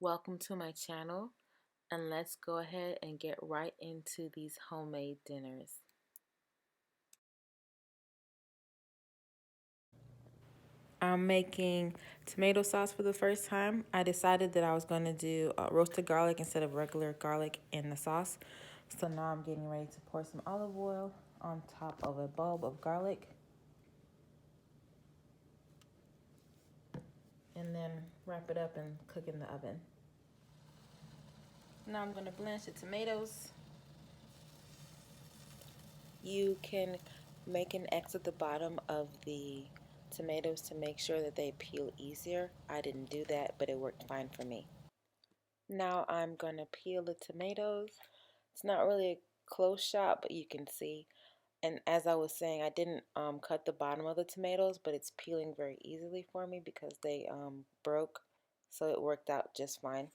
Welcome to my channel, and let's go ahead and get right into these homemade dinners. I'm making tomato sauce for the first time. I decided that I was going to do roasted garlic instead of regular garlic in the sauce. So now I'm getting ready to pour some olive oil on top of a bulb of garlic. And then wrap it up and cook in the oven. Now I'm going to blanch the tomatoes. You can make an X at the bottom of the tomatoes to make sure that they peel easier. I didn't do that, but it worked fine for me. Now I'm going to peel the tomatoes. It's not really a close shot, but you can see. And as I was saying, I didn't cut the bottom of the tomatoes, but it's peeling very easily for me because they broke, so it worked out just fine.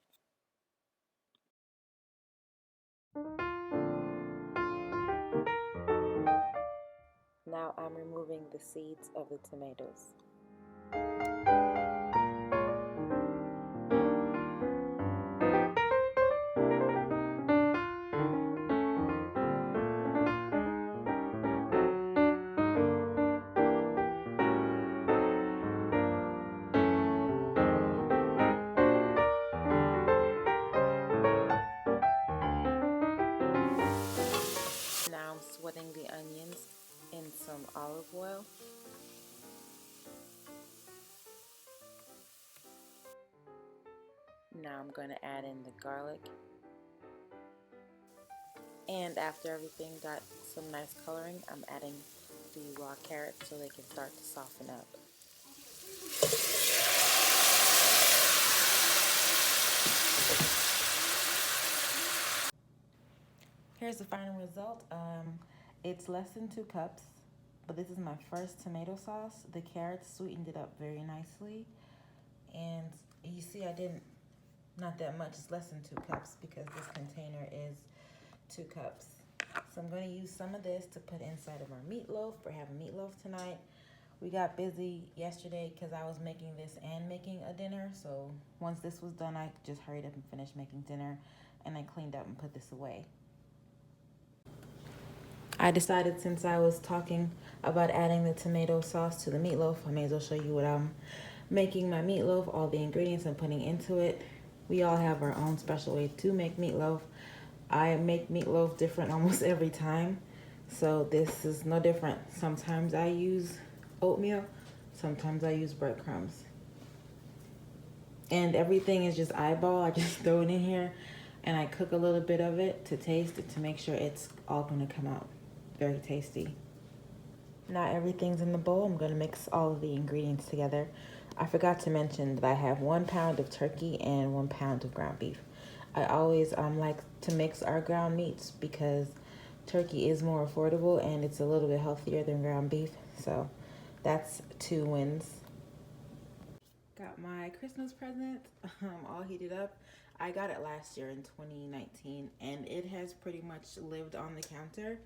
Now I'm removing the seeds of the tomatoes. Now I'm sweating the onions in some olive oil. Now I'm going to add in the garlic. And after everything got some nice coloring, I'm adding the raw carrots so they can start to soften up. Here's the final result. It's less than 2 cups, but this is my first tomato sauce. The carrots sweetened it up very nicely. And you see I didn't, not that much, it's less than 2 cups because this container is 2 cups. So I'm going to use some of this to put inside of our meatloaf. We're having meatloaf tonight. We got busy yesterday because I was making this and making a dinner. So once this was done, I just hurried up and finished making dinner, and I cleaned up and put this away. I decided, since I was talking about adding the tomato sauce to the meatloaf, I may as well show you what I'm making my meatloaf, all the ingredients I'm putting into it. We all have our own special way to make meatloaf. I make meatloaf different almost every time, so this is no different. Sometimes I use oatmeal, sometimes I use breadcrumbs. And everything is just eyeball. I just throw it in here and I cook a little bit of it to taste it to make sure it's all going to come out very tasty. Now everything's in the bowl. I'm going to mix all of the ingredients together. I forgot to mention that I have 1 pound of turkey and 1 pound of ground beef. I always like to mix our ground meats because turkey is more affordable and it's a little bit healthier than ground beef. So that's 2 wins. Got my Christmas present all heated up. I got it last year in 2019 and it has pretty much lived on the counter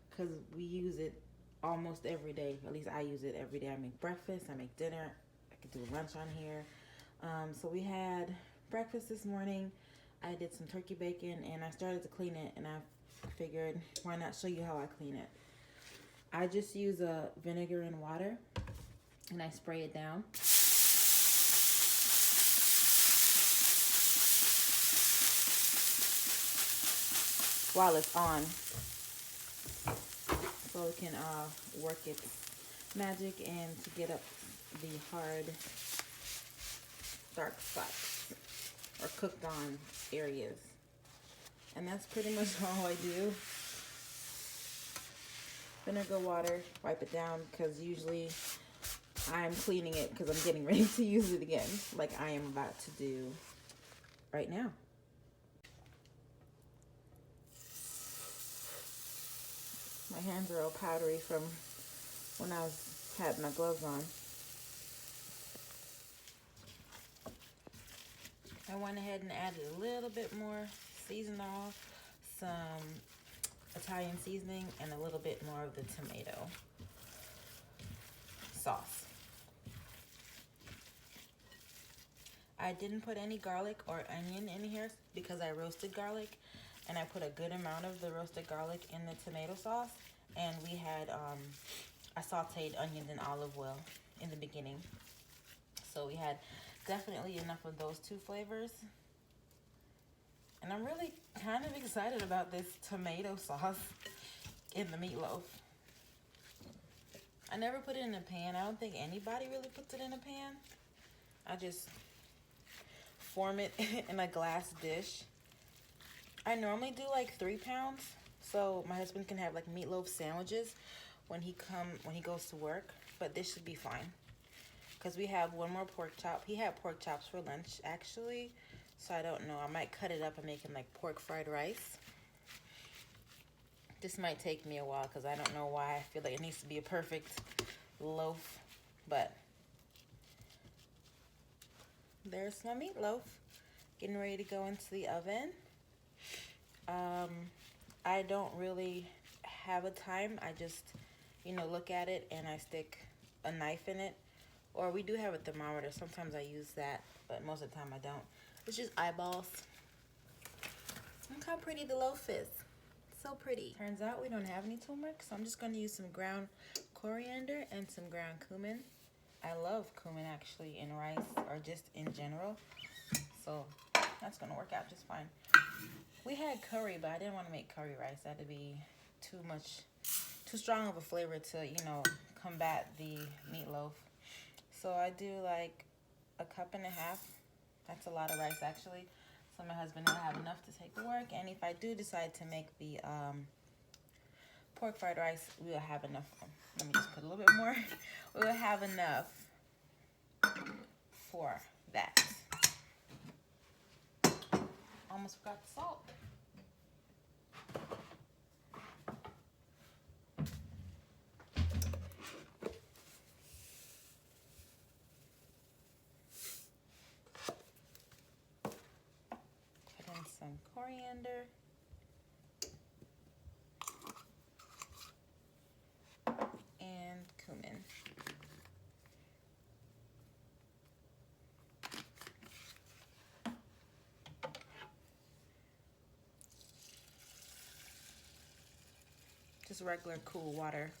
because we use it almost every day. At least I use it every day. I make breakfast, I make dinner, I could do lunch on here. So we had breakfast this morning. I did some turkey bacon and I started to clean it, and I figured why not show you how I clean it. I just use vinegar and water and I spray it down. While it's on, so it can work its magic and to get up the hard dark spots or cooked on areas. And that's pretty much all I do. Vinegar, water, wipe it down, because usually I'm cleaning it because I'm getting ready to use it again, like I am about to do right now. My hands are all powdery from when I had my gloves on. I went ahead and added a little bit more seasonal, some Italian seasoning, and a little bit more of the tomato sauce. I didn't put any garlic or onion in here because I roasted garlic, and I put a good amount of the roasted garlic in the tomato sauce. And we had, I sauteed onions and olive oil in the beginning. So we had definitely enough of those two flavors. And I'm really kind of excited about this tomato sauce in the meatloaf. I never put it in a pan. I don't think anybody really puts it in a pan. I just form it in a glass dish. I normally do like 3 pounds, so my husband can have like meatloaf sandwiches when he goes to work. But this should be fine because we have one more pork chop. He had pork chops for lunch actually, so I don't know. I might cut it up and make him like pork fried rice. This might take me a while because I don't know why. I feel like it needs to be a perfect loaf, but there's my meatloaf getting ready to go into the oven. I don't really have a time. I just, look at it and I stick a knife in it. Or we do have a thermometer. Sometimes I use that, but most of the time I don't. It's just eyeballs. Look how pretty the loaf is. So pretty. Turns out we don't have any turmeric, so I'm just going to use some ground coriander and some ground cumin. I love cumin actually in rice or just in general, so that's going to work out just fine. We had curry, but I didn't want to make curry rice. That would be too strong of a flavor to, combat the meatloaf. So I do like 1.5 cups. That's a lot of rice actually. So my husband will have enough to take to work. And if I do decide to make the pork fried rice, we will have enough. Let me just put a little bit more. We will have enough for that. Almost forgot the salt. Put in some coriander. And cumin. Just regular cool water.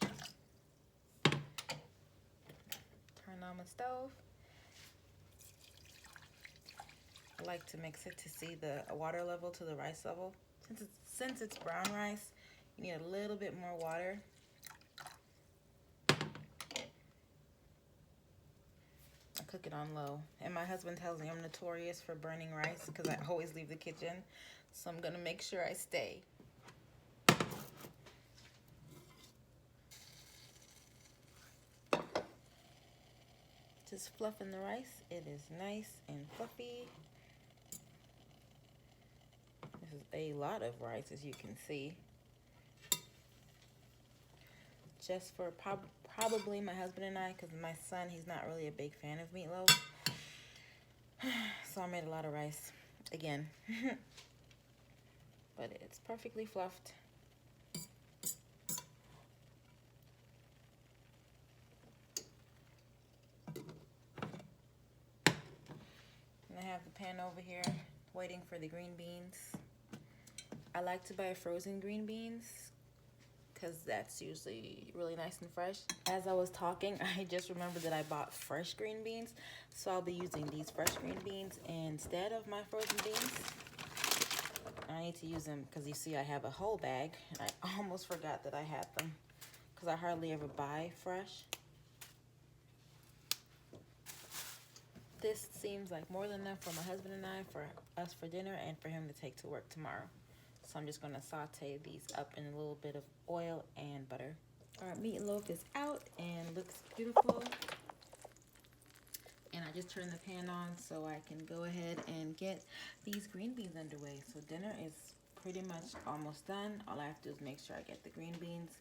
Turn on the stove. I like to mix it to see the water level to the rice level. Since it's brown rice, you need a little bit more water. I cook it on low. And my husband tells me I'm notorious for burning rice because I always leave the kitchen. So I'm gonna make sure I stay. Just fluffing the rice. It is nice and fluffy. This is a lot of rice, as you can see. Just for probably my husband and I, because my son, he's not really a big fan of meatloaf. So I made a lot of rice again. But it's perfectly fluffed. And I have the pan over here waiting for the green beans. I like to buy frozen green beans because that's usually really nice and fresh. As I was talking, I just remembered that I bought fresh green beans, so I'll be using these fresh green beans instead of my frozen beans. I need to use them because you see I have a whole bag, and I almost forgot that I had them because I hardly ever buy fresh. This seems like more than enough for my husband and I, for us for dinner, and for him to take to work tomorrow. So I'm just gonna saute these up in a little bit of oil and butter. Our meatloaf is out and looks beautiful. And I just turned the pan on so I can go ahead and get these green beans underway. So dinner is pretty much almost done. All I have to do is make sure I get the green beans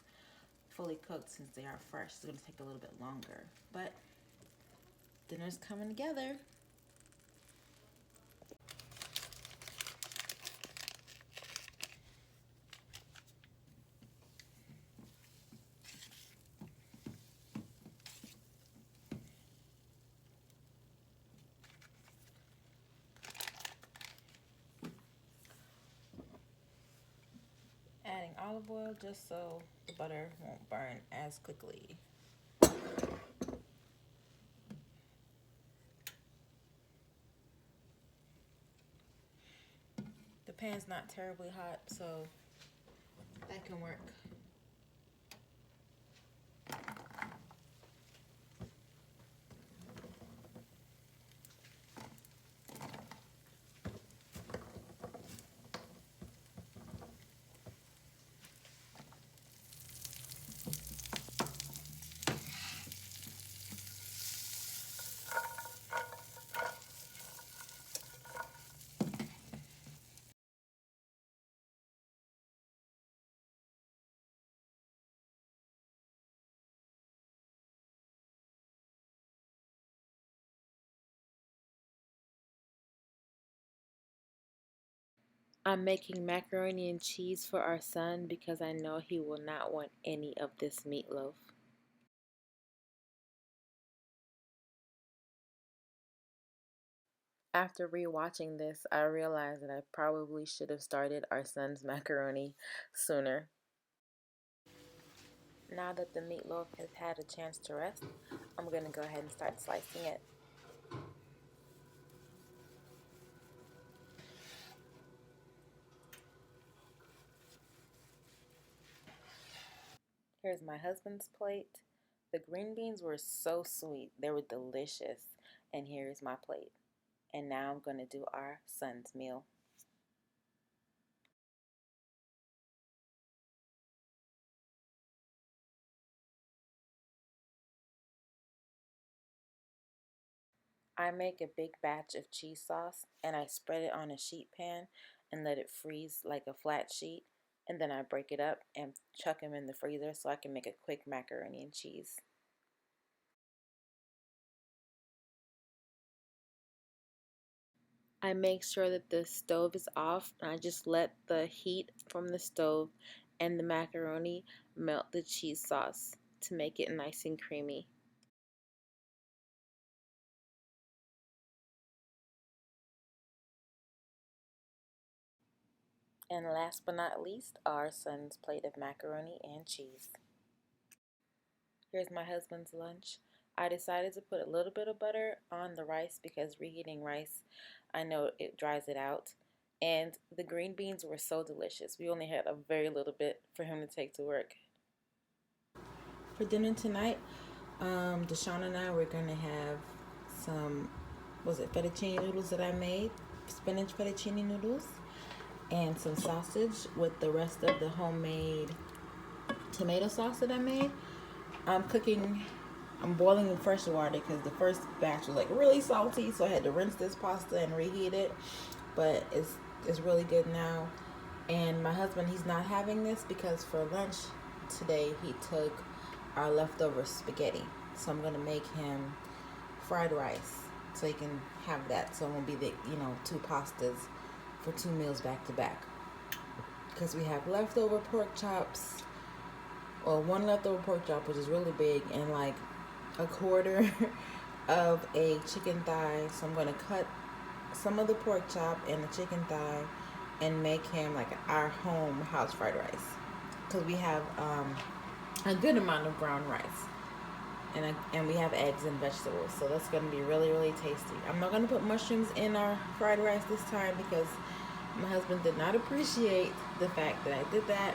fully cooked since they are fresh. It's gonna take a little bit longer, but dinner's coming together. olive oil just so the butter won't burn as quickly. The pan's not terribly hot, so that can work. I'm making macaroni and cheese for our son because I know he will not want any of this meatloaf. After rewatching this, I realized that I probably should have started our son's macaroni sooner. Now that the meatloaf has had a chance to rest, I'm going to go ahead and start slicing it. Here's my husband's plate. The green beans were so sweet. They were delicious. And here's my plate. And now I'm going to do our son's meal. I make a big batch of cheese sauce and I spread it on a sheet pan and let it freeze like a flat sheet. And then I break it up and chuck them in the freezer so I can make a quick macaroni and cheese. I make sure that the stove is off and I just let the heat from the stove and the macaroni melt the cheese sauce to make it nice and creamy. And last but not least, our son's plate of macaroni and cheese. Here's my husband's lunch. I decided to put a little bit of butter on the rice because reheating rice, I know it dries it out. And the green beans were so delicious. We only had a very little bit for him to take to work. For dinner tonight, Deshaun and I were going to have some, was it fettuccine noodles that I made? Spinach fettuccine noodles. And some sausage with the rest of the homemade tomato sauce that I made. I'm boiling in fresh water because the first batch was like really salty, so I had to rinse this pasta and reheat it. But it's really good now. And my husband, he's not having this because for lunch today he took our leftover spaghetti. So I'm gonna make him fried rice so he can have that. So it won't be the two pastas for 2 meals back to back. Because we have leftover pork chops, or one leftover pork chop, which is really big, and like a quarter of a chicken thigh. So I'm going to cut some of the pork chop and the chicken thigh and make him like our home house fried rice. Because we have a good amount of brown rice. And we have eggs and vegetables. So that's going to be really, really tasty. I'm not going to put mushrooms in our fried rice this time because my husband did not appreciate the fact that I did that.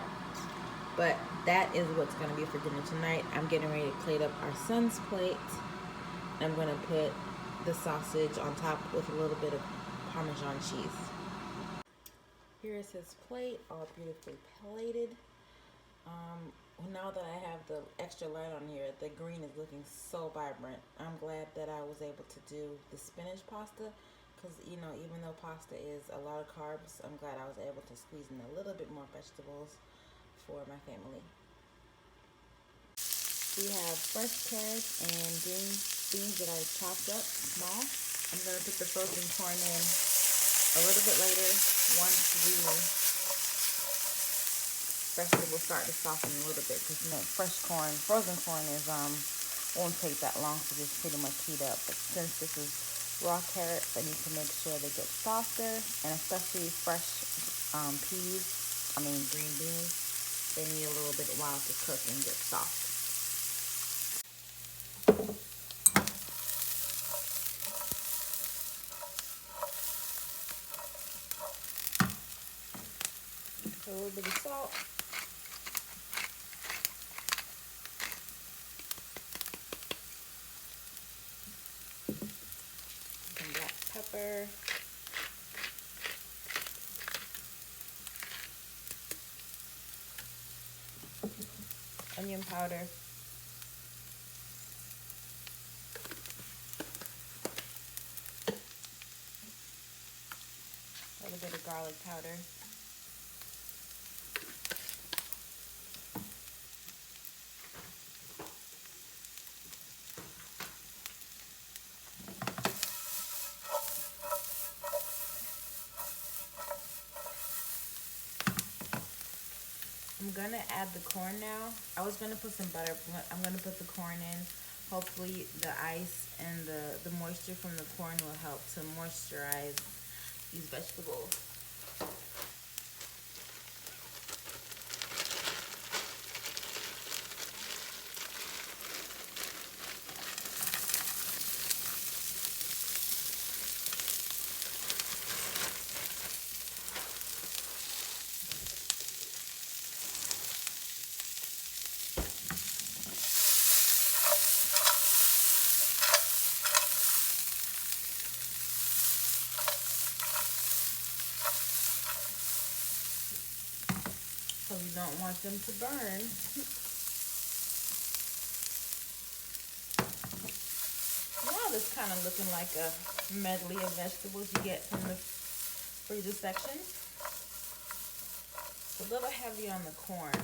But that is what's going to be for dinner tonight. I'm getting ready to plate up our son's plate. I'm going to put the sausage on top with a little bit of Parmesan cheese. Here is his plate, all beautifully plated. Now that I have the extra light on here, the green is looking so vibrant. I'm glad that I was able to do the spinach pasta because, even though pasta is a lot of carbs, I'm glad I was able to squeeze in a little bit more vegetables for my family. We have fresh carrots and green beans that I chopped up small. I'm going to put the frozen corn in a little bit later once the vegetables start to soften a little bit because frozen corn is won't take that long to just pretty much heat up. But since this is raw carrots, I need to make sure they get softer, and especially fresh green beans. They need a little bit of while to cook and get soft. A little bit of salt. Some black pepper. Onion powder. A little bit of garlic powder. I'm gonna add the corn now. I was gonna put some butter, but I'm gonna put the corn in. Hopefully the ice and the moisture from the corn will help to moisturize these vegetables. So we don't want them to burn. Now this kind of looking like a medley of vegetables you get from the freezer section. It's a little heavy on the corn.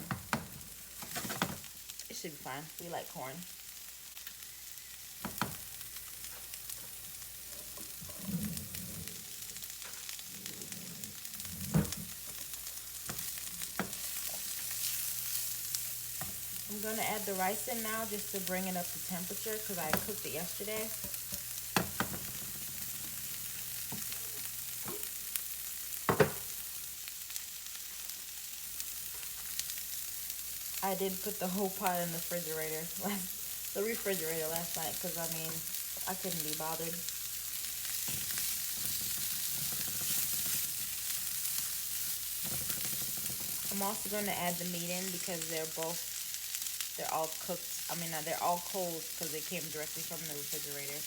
It should be fine. We like corn. I'm going to add the rice in now just to bring it up to temperature because I cooked it yesterday. I did put the whole pot in the refrigerator last night because, I mean, I couldn't be bothered. I'm also going to add the meat in because they're all cooked. I mean, they're all cold because they came directly from the refrigerator.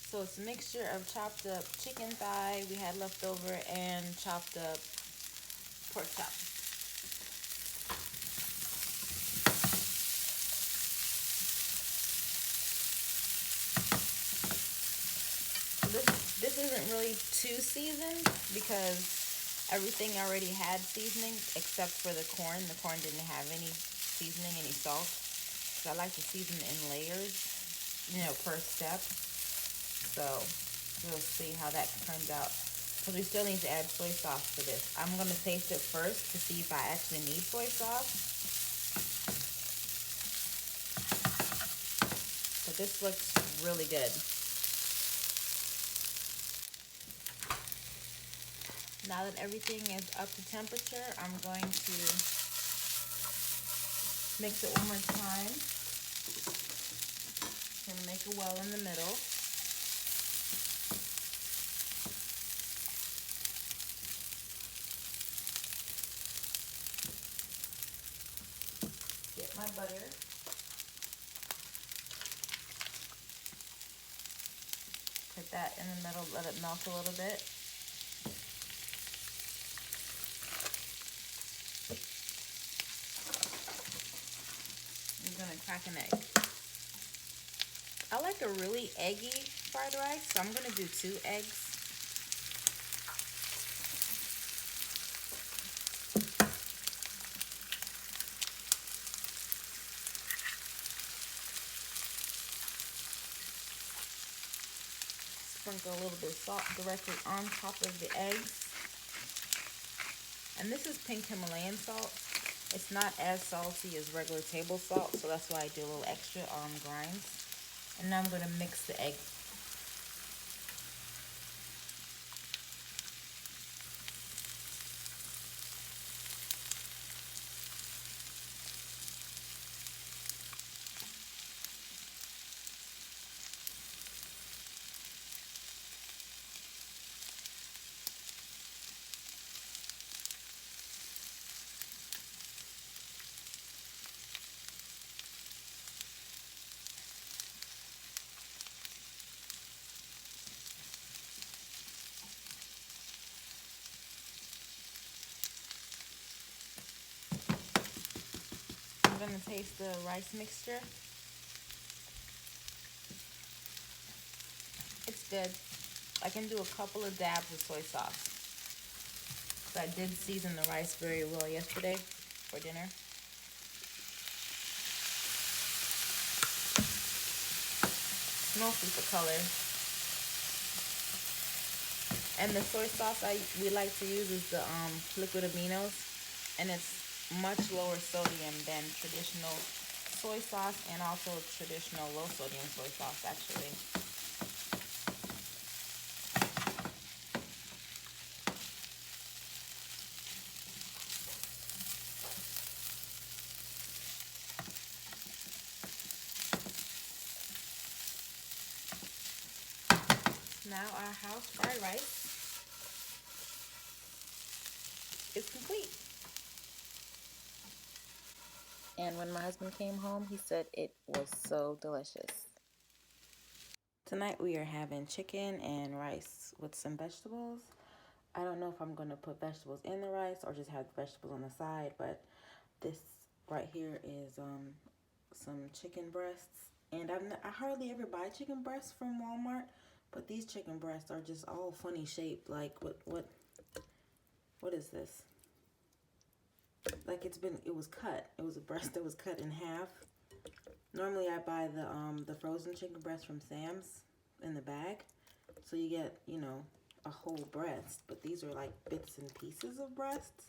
So it's a mixture of chopped up chicken thigh we had left over and chopped up pork chop. This isn't really too seasoned because everything already had seasoning except for the corn. The corn didn't have any seasoning, any salt. So I like to season in layers, per step. So we'll see how that turns out. Because we still need to add soy sauce for this. I'm going to taste it first to see if I actually need soy sauce. But this looks really good. Now that everything is up to temperature, I'm going to mix it one more time. I'm going to make a well in the middle. Get my butter. Put that in the middle, let it melt a little bit. I'm gonna crack an egg. I like a really eggy fried rice, so I'm gonna do 2 eggs. Sprinkle a little bit of salt directly on top of the eggs. And this is pink Himalayan salt. It's not as salty as regular table salt, so that's why I do a little extra on grinds. And now I'm going to mix the egg. gonna taste the rice mixture. It's good. I can do a couple of dabs of soy sauce. So I did season the rice very well yesterday for dinner. It's mostly for color. And the soy sauce we like to use is the liquid aminos, and it's much lower sodium than traditional soy sauce and also traditional low sodium soy sauce actually. Now our house fried rice is complete. And when my husband came home, he said it was so delicious. Tonight we are having chicken and rice with some vegetables. I don't know if I'm going to put vegetables in the rice or just have vegetables on the side, but this right here is some chicken breasts. And I hardly ever buy chicken breasts from Walmart, but these chicken breasts are just all funny shaped. Like what is this? Like it was cut. It was a breast that was cut in half. Normally I buy the frozen chicken breast from Sam's in the bag. So you get, you know, a whole breast, but these are like bits and pieces of breasts.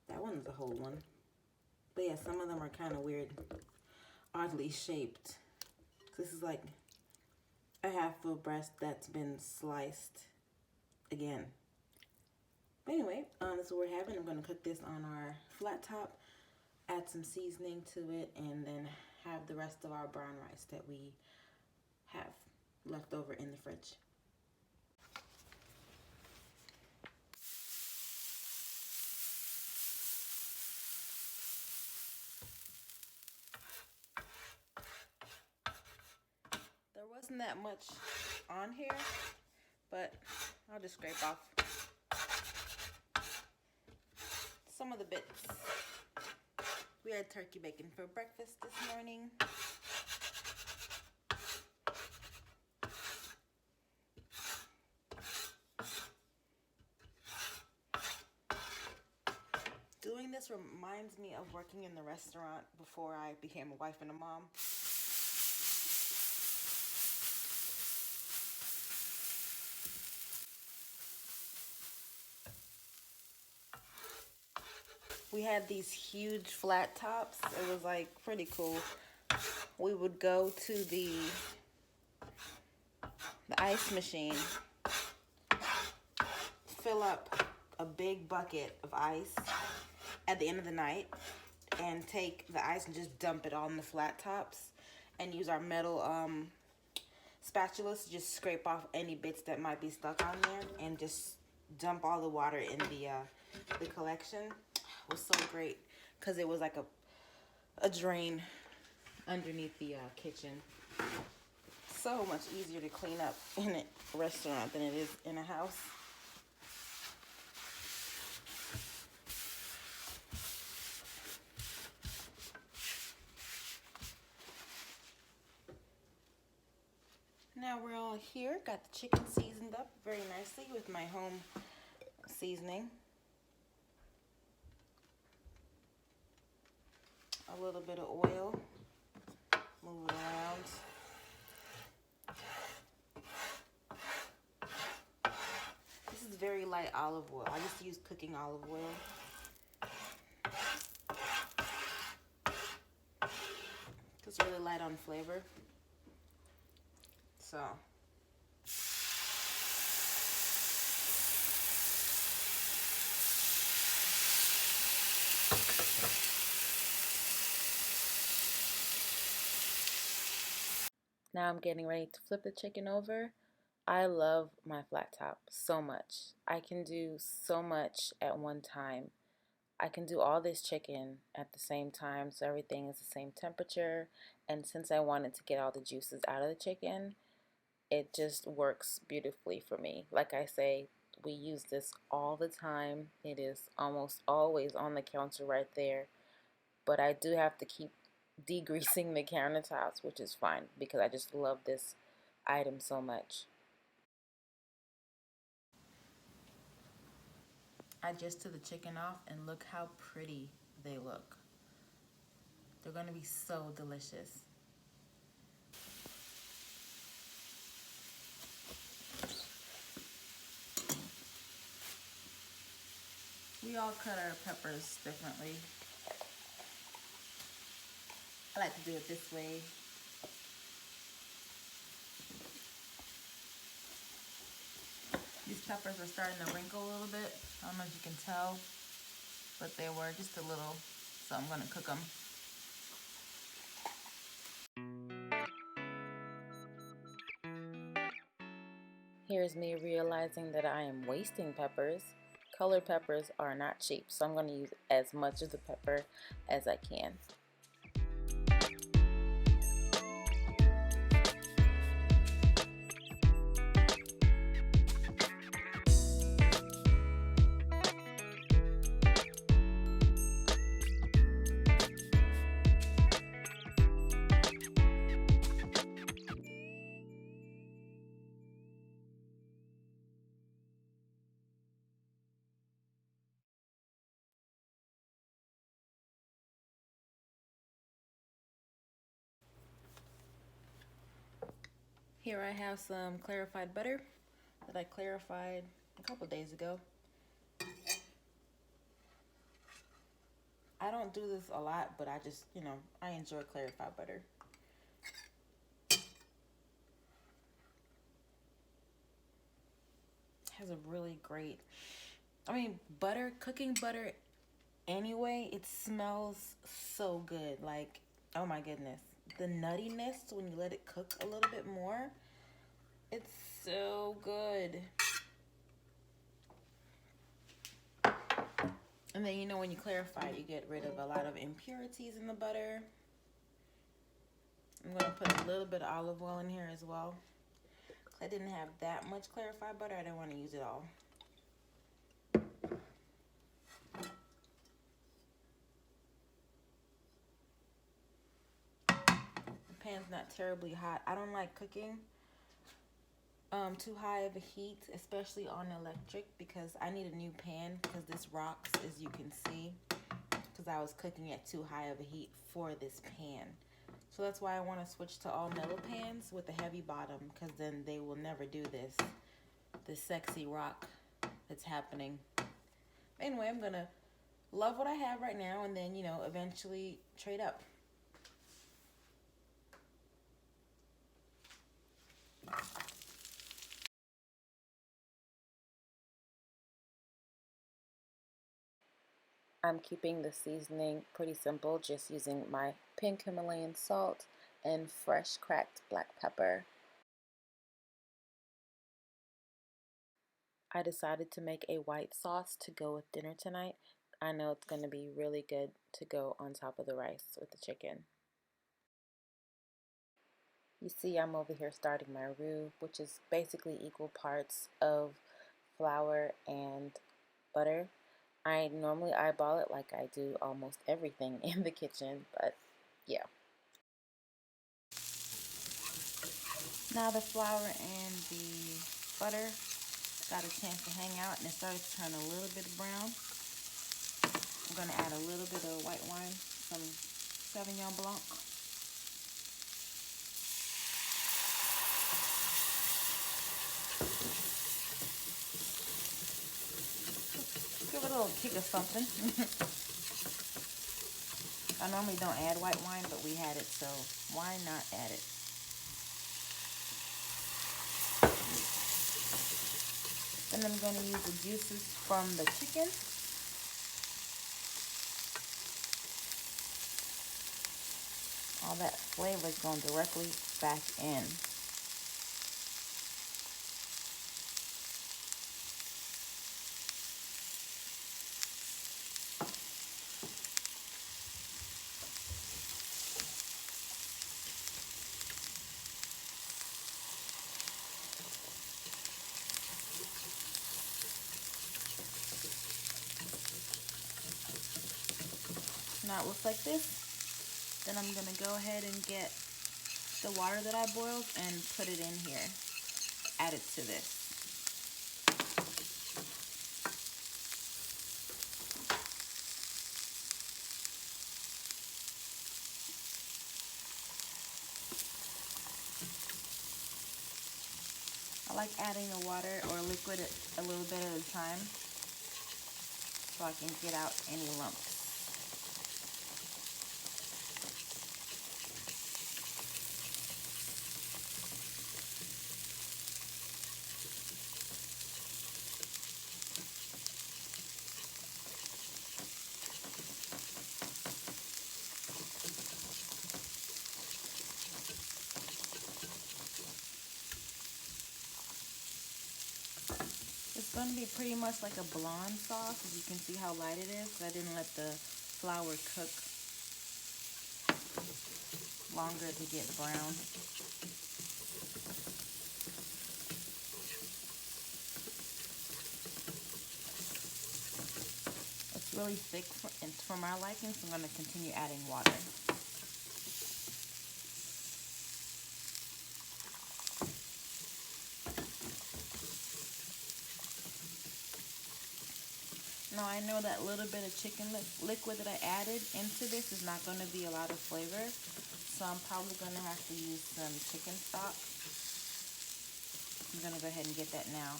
That one's a whole one. But yeah, some of them are kind of weird, oddly shaped. This is like a half of breast that's been sliced again. But anyway, this is what we're having. I'm going to cook this on our flat top, add some seasoning to it, and then have the rest of our brown rice that we have left over in the fridge. There wasn't that much on here, but I'll just scrape off some of the bits. We had turkey bacon for breakfast this morning. Doing this reminds me of working in the restaurant before I became a wife and a mom. We had these huge flat tops. It was like pretty cool. We would go to the ice machine, fill up a big bucket of ice at the end of the night, and take the ice and just dump it on the flat tops, and use our metal spatulas to just scrape off any bits that might be stuck on there, and just dump all the water in the collection. It was so great because it was like a drain underneath the kitchen. So much easier to clean up in a restaurant than it is in a house. Now we're all here. Got the chicken seasoned up very nicely with my home seasoning. A little bit of oil. Move it around. This is very light olive oil. I just use cooking olive oil. It's really light on flavor. So. Now I'm getting ready to flip the chicken over. I love my flat top so much. I can do so much at one time. I can do all this chicken at the same time, so everything is the same temperature. And since I wanted to get all the juices out of the chicken, it just works beautifully for me. Like I say, we use this all the time. It is almost always on the counter right there. but I do have to keep degreasing the countertops, which is fine because I just love this item so much. I just took the chicken off and look how pretty they look. They're gonna be so delicious. We all cut our peppers differently. I like to do it this way. These peppers are starting to wrinkle a little bit. I don't know if you can tell, but they were just a little, so I'm gonna cook them. Here's me realizing that I am wasting peppers. Colored peppers are not cheap, so I'm going to use as much of the pepper as I can. Here I have some clarified butter that I clarified a couple days ago. I don't do this a lot, but I just, I enjoy clarified butter. It has a really great, butter, cooking butter anyway, it smells so good. Like, oh my goodness. The nuttiness when you let it cook a little bit more, it's so good. And then, when you clarify, you get rid of a lot of impurities in the butter. I'm going to put a little bit of olive oil in here as well. I didn't have that much clarified butter. I didn't want to use it all. The pan's not terribly hot. I don't like cooking too high of a heat, especially on electric, because I need a new pan because this rocks, as you can see, because I was cooking at too high of a heat for this pan. So that's why I want to switch to all metal pans with a heavy bottom, because then they will never do this sexy rock that's happening. Anyway, I'm gonna love what I have right now, and then eventually trade up. I'm keeping the seasoning pretty simple, just using my pink Himalayan salt and fresh cracked black pepper. I decided to make a white sauce to go with dinner tonight. I know it's going to be really good to go on top of the rice with the chicken. You see, I'm over here starting my roux, which is basically equal parts of flour and butter. I normally eyeball it like I do almost everything in the kitchen, but yeah. Now the flour and the butter got a chance to hang out and it starts to turn a little bit brown. I'm going to add a little bit of white wine, some Sauvignon Blanc. Give it a little kick of something. I normally don't add white wine, but we had it, so why not add it? Then I'm going to use the juices from the chicken. All that flavor is going directly back in. out looks like this, then I'm gonna go ahead and get the water that I boiled and put it in here. Add it to this. I like adding the water or liquid a little bit at a time so I can get out any lumps. It's going to be pretty much like a blonde sauce, as you can see how light it is, because I didn't let the flour cook longer to get brown. It's really thick for my liking, so I'm going to continue adding water. Now I know that little bit of chicken liquid that I added into this is not going to be a lot of flavor, so I'm probably going to have to use some chicken stock. I'm going to go ahead and get that now.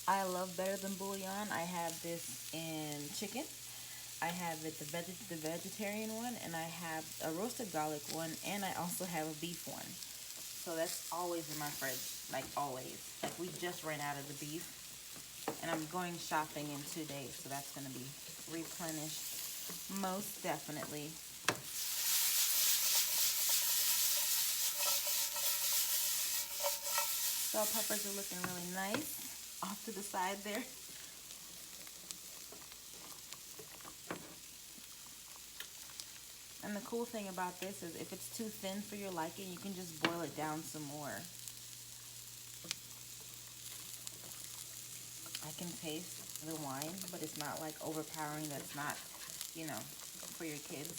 I love Better Than Bouillon. I have this in chicken. I have it the vegetarian one, and I have a roasted garlic one, and I also have a beef one. So that's always in my fridge, like always. Like we just ran out of the beef, and I'm going shopping in 2 days, so that's going to be replenished most definitely. Bell peppers are looking really nice off to the side there. And the cool thing about this is if it's too thin for your liking, you can just boil it down some more. I can taste the wine, but it's not like overpowering. That's not, you know, for your kids.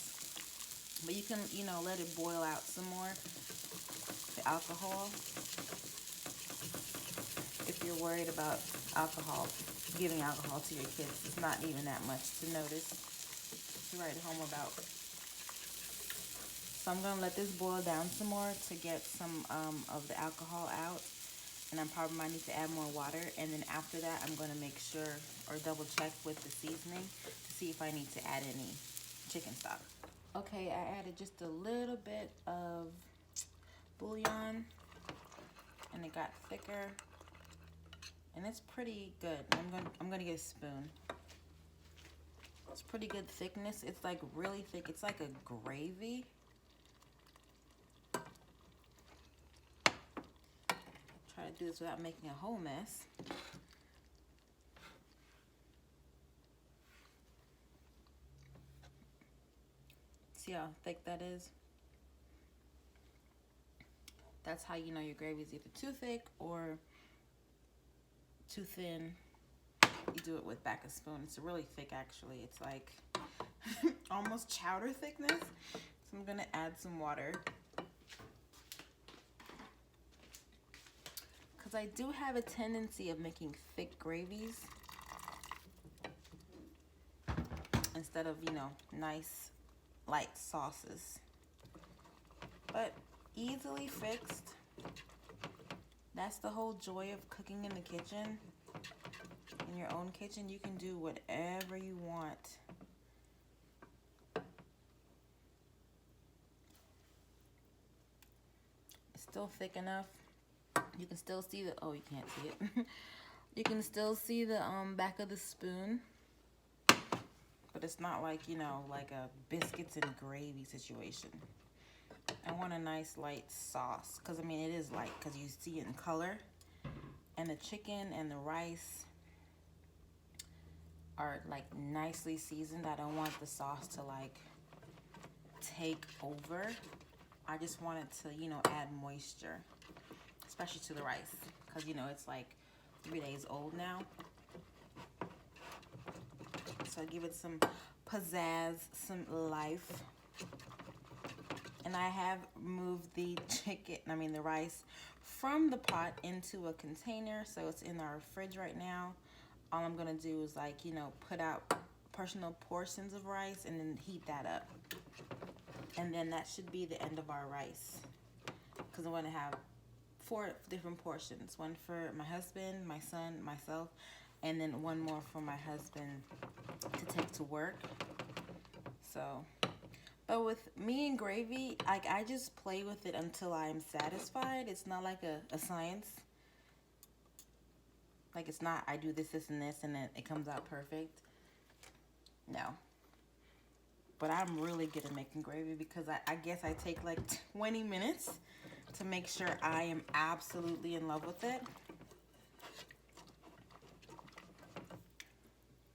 But you can, you know, let it boil out some more, the alcohol. If you're worried about alcohol, giving alcohol to your kids, it's not even that much to notice to write home about. So I'm going to let this boil down some more to get some of the alcohol out. And I probably might need to add more water. And then after that, I'm going to make sure or double check with the seasoning to see if I need to add any chicken stock. Okay, I added just a little bit of bouillon. And it got thicker. And it's pretty good. I'm going to get a spoon. It's pretty good thickness. It's like really thick. It's like a gravy. Try to do this without making a whole mess. See how thick that is? That's how you know your gravy is either too thick or too thin. You do it with back a spoon. It's really thick actually. It's like almost chowder thickness. So I'm gonna add some water. Because I do have a tendency of making thick gravies instead of, you know, nice light sauces. But easily fixed. That's the whole joy of cooking in the kitchen. In your own kitchen, you can do whatever you want. It's still thick enough. You can still see the, oh, you can't see it. You can still see the back of the spoon. But it's not like, you know, like a biscuits and gravy situation. I want a nice light sauce. Because, I mean, it is light because you see it in color. And the chicken and the rice are, like, nicely seasoned. I don't want the sauce to, like, take over. I just want it to, you know, add moisture. Especially to the rice. Because, you know, it's, like, 3 days old now. So I give it some pizzazz, some life. And I have moved the the rice from the pot into a container. So it's in our fridge right now. All I'm gonna do is put out personal portions of rice and then heat that up. And then that should be the end of our rice. Because I'm gonna have 4 different portions. One for my husband, my son, myself, and then one more for my husband to take to work. So, but with me and gravy, I just play with it until I'm satisfied. It's not like a science. Like it's not, I do this, and this, and then it comes out perfect. No. But I'm really good at making gravy because I guess I take like 20 minutes to make sure I am absolutely in love with it.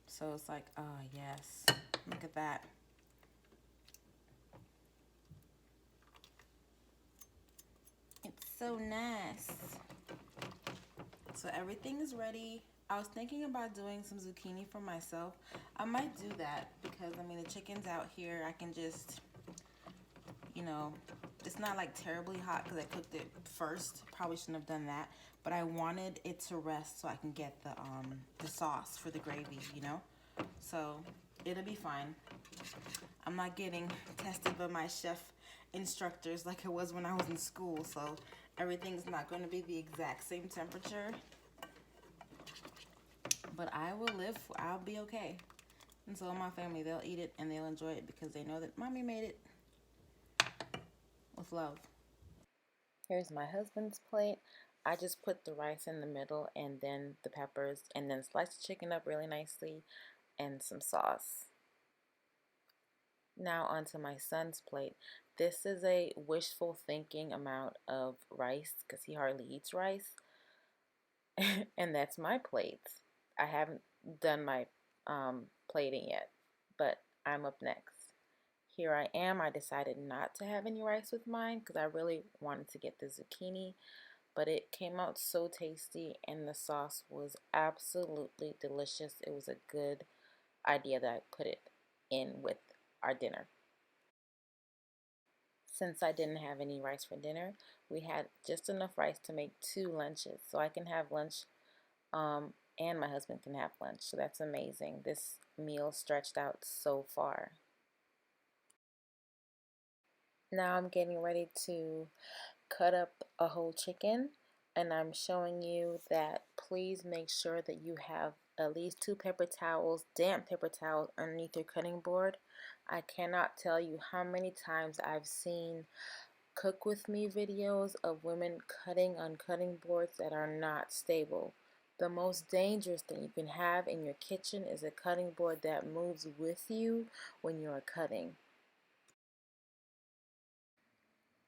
So it's like, oh yes, look at that. It's so nice. So everything is ready. I was thinking about doing some zucchini for myself. I might do that because, the chicken's out here. I can just, it's not like terribly hot because I cooked it first. Probably shouldn't have done that. But I wanted it to rest so I can get the sauce for the gravy, So it'll be fine. I'm not getting tested by my chef instructors like it was when I was in school. So everything's not going to be the exact same temperature. But I will live, I'll be okay. And so my family, they'll eat it and they'll enjoy it because they know that mommy made it with love. Here's my husband's plate. I just put the rice in the middle and then the peppers and then slice the chicken up really nicely and some sauce. Now onto my son's plate. This is a wishful thinking amount of rice because he hardly eats rice. And that's my plate. I haven't done my plating yet, but I'm up next. Here I am. I decided not to have any rice with mine because I really wanted to get the zucchini, but it came out so tasty and the sauce was absolutely delicious. It was a good idea that I put it in with our dinner. Since I didn't have any rice for dinner, we had just enough rice to make 2 lunches, so I can have lunch and my husband can have lunch. So that's amazing. This meal stretched out so far. Now I'm getting ready to cut up a whole chicken, and I'm showing you that please make sure that you have at least 2 paper towels, damp paper towels, underneath your cutting board. I cannot tell you how many times I've seen cook with me videos of women cutting on cutting boards that are not stable. The most dangerous thing you can have in your kitchen is a cutting board that moves with you when you are cutting.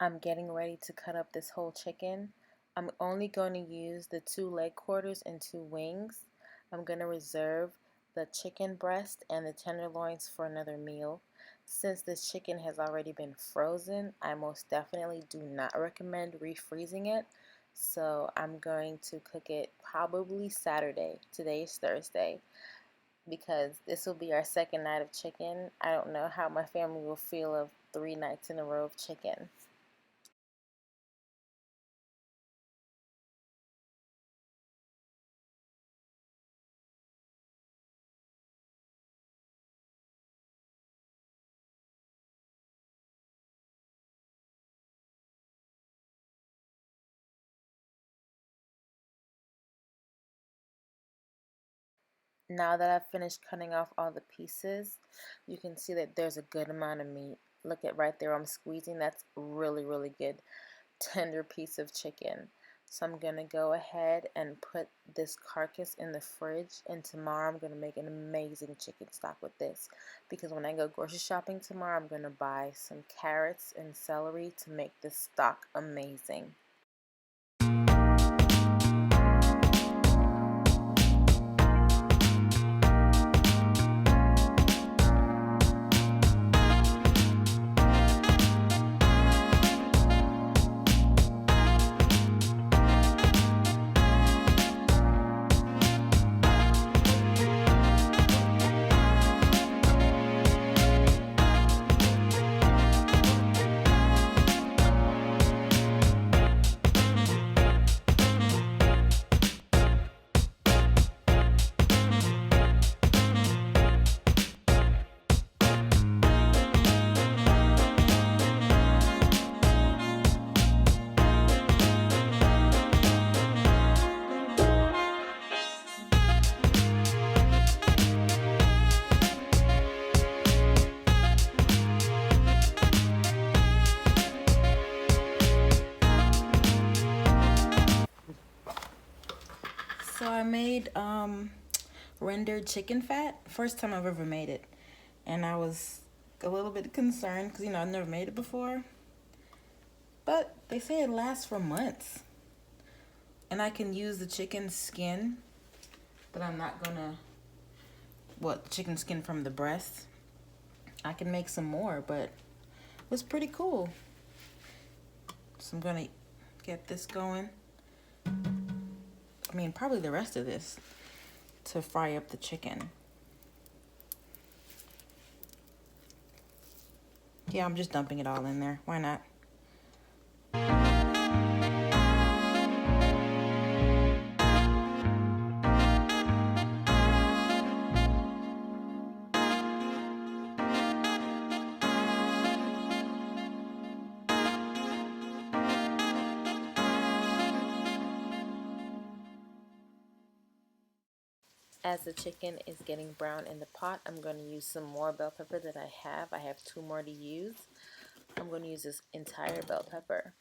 I'm getting ready to cut up this whole chicken. I'm only going to use the 2 leg quarters and 2 wings. I'm going to reserve the chicken breast and the tenderloins for another meal. Since this chicken has already been frozen, I most definitely do not recommend refreezing it. So I'm going to cook it probably Saturday. Today is Thursday. Because this will be our 2nd night of chicken. I don't know how my family will feel of 3 nights in a row of chicken. Now that I've finished cutting off all the pieces, you can see that there's a good amount of meat. Look at right there, I'm squeezing. That's really, really good, tender piece of chicken. So I'm going to go ahead and put this carcass in the fridge, and tomorrow I'm going to make an amazing chicken stock with this. Because when I go grocery shopping tomorrow, I'm going to buy some carrots and celery to make this stock amazing. made rendered chicken fat. First time I've ever made it. And I was a little bit concerned because, you know, I've never made it before. But they say it lasts for months. And I can use the chicken skin, but I'm not gonna, chicken skin from the breast. I can make some more, but it was pretty cool. So I'm gonna get this going. I mean, probably the rest of this to fry up the chicken. Yeah, I'm just dumping it all in there. Why not? As the chicken is getting brown in the pot, I'm going to use some more bell pepper that I have. I have 2 more to use. I'm going to use this entire bell pepper.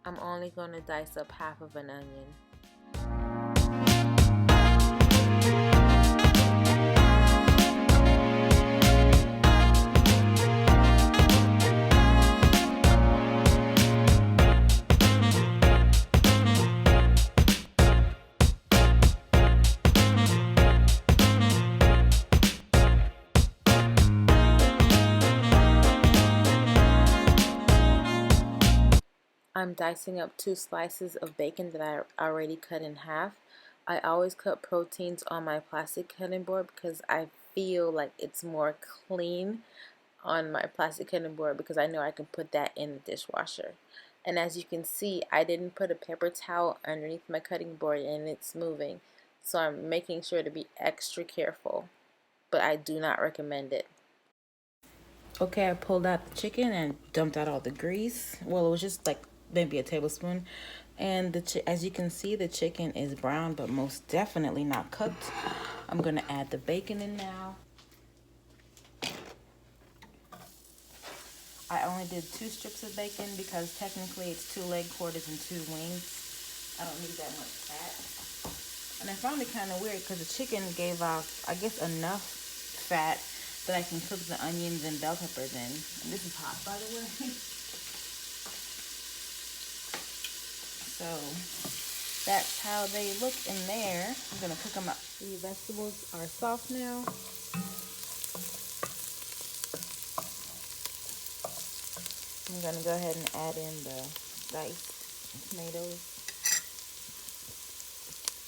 I'm only going to dice up half of an onion. I'm dicing up 2 slices of bacon that I already cut in half. I always cut proteins on my plastic cutting board because I feel like it's more clean on my plastic cutting board because I know I can put that in the dishwasher. And as you can see, I didn't put a paper towel underneath my cutting board and it's moving. So I'm making sure to be extra careful, but I do not recommend it. Okay, I pulled out the chicken and dumped out all the grease. Well, it was just like maybe a tablespoon. And as you can see, the chicken is brown, but most definitely not cooked. I'm going to add the bacon in now. I only did 2 strips of bacon because technically it's 2 leg quarters and 2 wings. I don't need that much fat. And I found it kind of weird because the chicken gave off, I guess, enough fat that I can cook the onions and bell peppers in. And this is hot, by the way. So that's how they look in there. I'm gonna cook them up. The vegetables are soft now. I'm gonna go ahead and add in the diced tomatoes.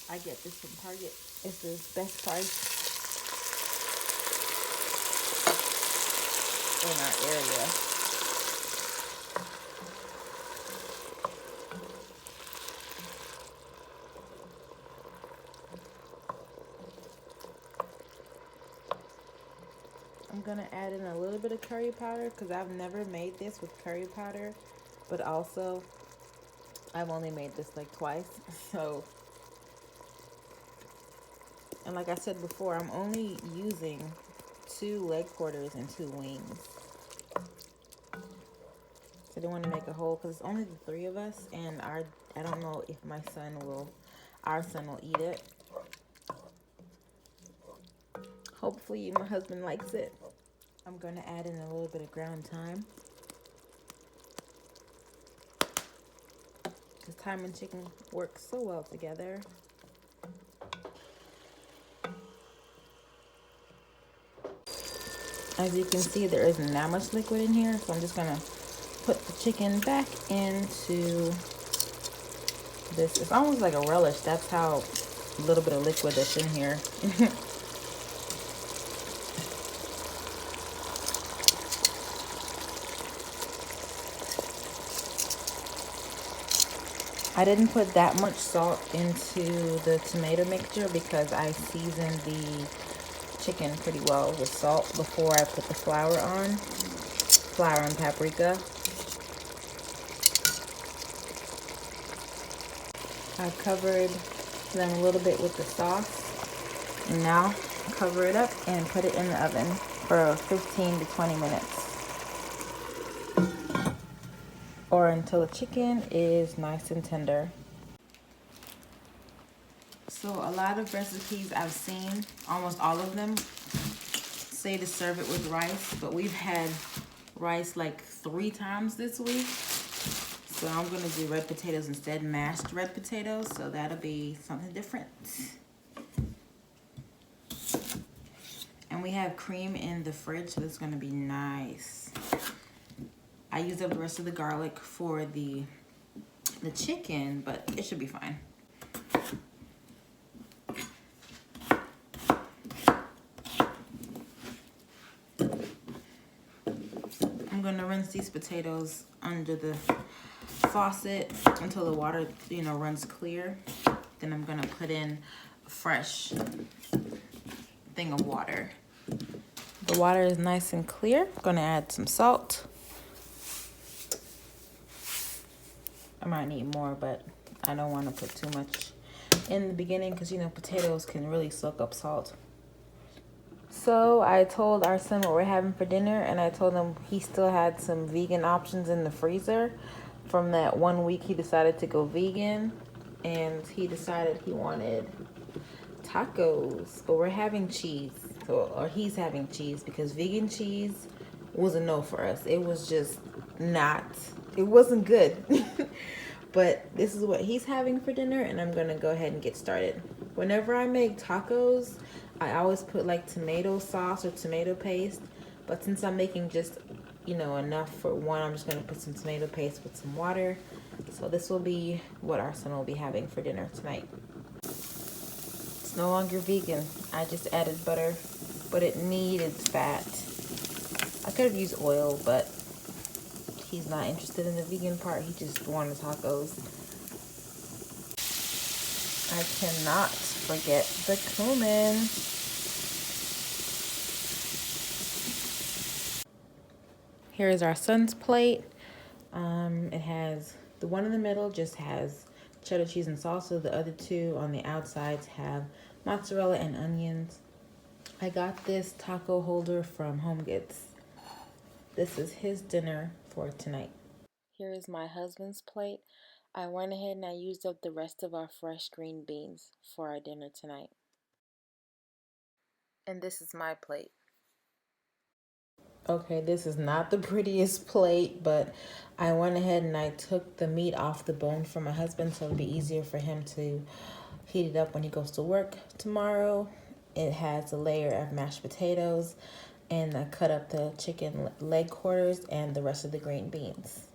I get this from Target. It's the best price in our area. I'm gonna add in a little bit of curry powder because I've never made this with curry powder, but also I've only made this like twice. So, and like I said before, I'm only using 2 leg quarters and 2 wings. So I don't want to make a whole because it's only the 3 of us, and I don't know if our son will eat it. Hopefully my husband likes it. I'm going to add in a little bit of ground thyme. Because thyme and chicken work so well together. As you can see, there isn't that much liquid in here, so I'm just going to put the chicken back into this. It's almost like a relish. That's how little bit of liquid that's in here. I didn't put that much salt into the tomato mixture because I seasoned the chicken pretty well with salt before I put the flour on. Flour and paprika. I covered them a little bit with the sauce. And now cover it up and put it in the oven for 15 to 20 minutes. Or until the chicken is nice and tender. So a lot of recipes I've seen, almost all of them, say to serve it with rice, but we've had rice like 3 times this week. So I'm gonna do red potatoes instead, mashed red potatoes, so that'll be something different. And we have cream in the fridge, so it's gonna be nice. I used up the rest of the garlic for the chicken, but it should be fine. I'm gonna rinse these potatoes under the faucet until the water, runs clear. Then I'm gonna put in a fresh thing of water. The water is nice and clear. I'm gonna add some salt. I might need more, but I don't want to put too much in the beginning because potatoes can really soak up salt. So I told our son what we're having for dinner, and I told him he still had some vegan options in the freezer from that 1 week he decided to go vegan, and he decided he wanted tacos, but we're having cheese, or he's having cheese, because vegan cheese was a no for us. It was just not, it wasn't good. But this is what he's having for dinner, and I'm gonna go ahead and get started. Whenever I make tacos, I always put like tomato sauce or tomato paste, but since I'm making just enough for one, I'm just gonna put some tomato paste with some water. So this will be what our son will be having for dinner tonight. It's no longer vegan. I just added butter, but it needed fat. I could have used oil, but he's not interested in the vegan part. He just wanted tacos. I cannot forget the cumin. Here is our son's plate. It has, the one in the middle just has cheddar cheese and salsa. The other two on the outsides have mozzarella and onions. I got this taco holder from Home Goods. This is his dinner for tonight. Here is my husband's plate. I went ahead and I used up the rest of our fresh green beans for our dinner tonight. And this is my plate. Okay, this is not the prettiest plate, but I went ahead and I took the meat off the bone for my husband so it'll be easier for him to heat it up when he goes to work tomorrow. It has a layer of mashed potatoes, and I cut up the chicken leg quarters and the rest of the green beans.